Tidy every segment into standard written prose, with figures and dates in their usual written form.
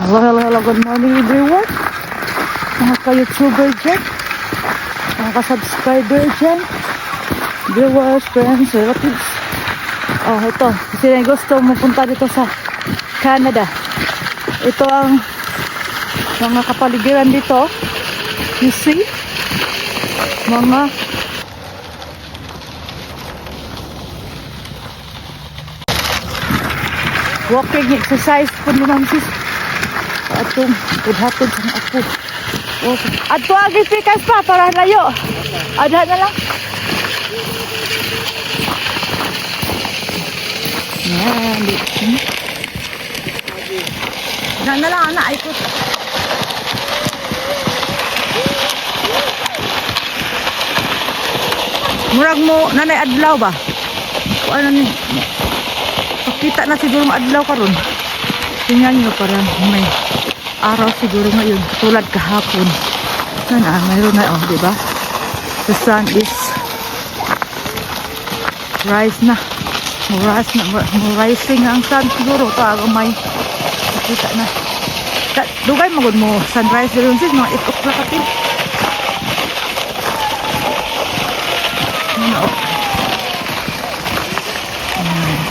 Hello, hello, hello. Good morning everyone. Mga ka-YouTuber dyan. Mga ka-subscriber dyan. Viewers, friends, relatives. Oh, ito. Kasi na gusto mapunta dito sa Canada. Ito ang mga kapaligiran dito. You see? Mga walking exercise po naman sis. Atong kudhatod sa ako. Okay. Ato agi pikas pa para layo. Ada na lang. Yan. Na lang anak ay ko. Murag mo nanay adlaw ba? O ano ni? Pakita na siguro maadlaw karon. Tingnan nyo parang may araw siguro ngayon tulad kahapon. Sana mayroon na diba? The sun is rise na. Rising ang sun siguro para may makita na. Dugay magod mo sunrise dito sis mga 8 o'clock atin.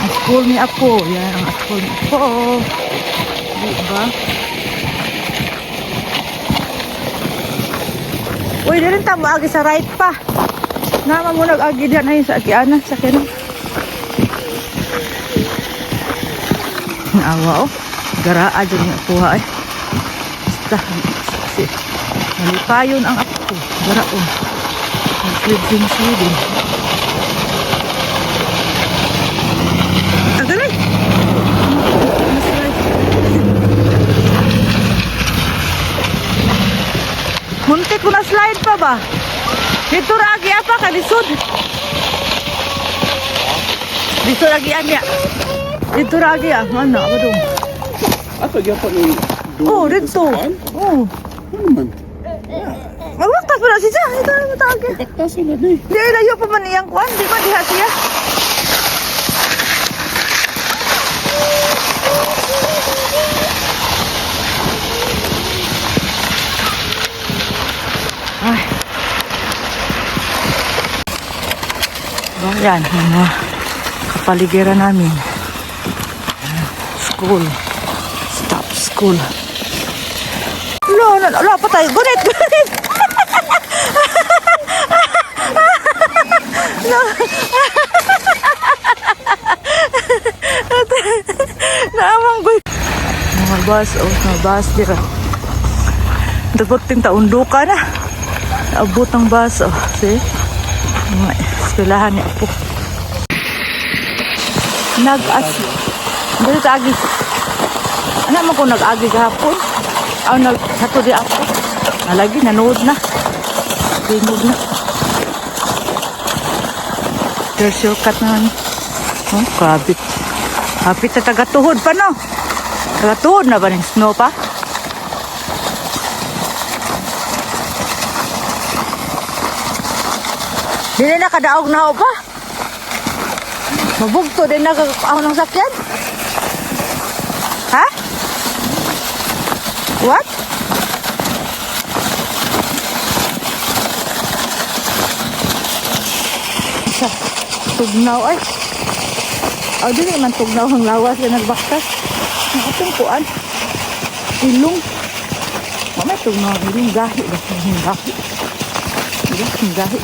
Ang school ni ako. Yan ang school ni ako. Diba? Uy, di rin tamo agi sa right pa. Nama mo nag-agi diyan ay sa agianan sa kanan. Ang awa oh. Garaa dyan nga kuha eh. Basta. Malipayon ang ako. Garaon. Sweden. Agalay! Muntik ko na slide pa ba? Dito ragi apa ka lisod? Dito ragi anya. Dito ragi ah. Mana ba dong? Ato gyapon ni. Oh, dito. Oh. Ano man? Magwakas pa na siya. Ito na matagi. Kaktas na di. Di ay layo pa man iyang kuan. Di ba diha siya? Ay. Ayan, mga kapaligiran namin. School. Stop school. Lo, patay. Gunit. No. Naamang gun. Mga bus, dira. Dapat taon duka na. Abot ang bus, oh. See? Mga eskwelahan niya po. Dito agi. Ano mo kung nag-agi kahapon? Sato di ako. Nalagi, nanood na. Tingog na. There's your cut naman. Oh, kabit. Kapit sa tagatuhod pa, no? Tagatuhod na ba ng snow pa? Dili na kadaog na ako pa. Mabugto din na ako ng sakyan. Ha? What? Sa tugnaw ay. O dili man tugnaw ang lawas na nagbaktas. Ang atong kuan. Ilong. Mamay tugnaw ang ilong gahi. Gahi.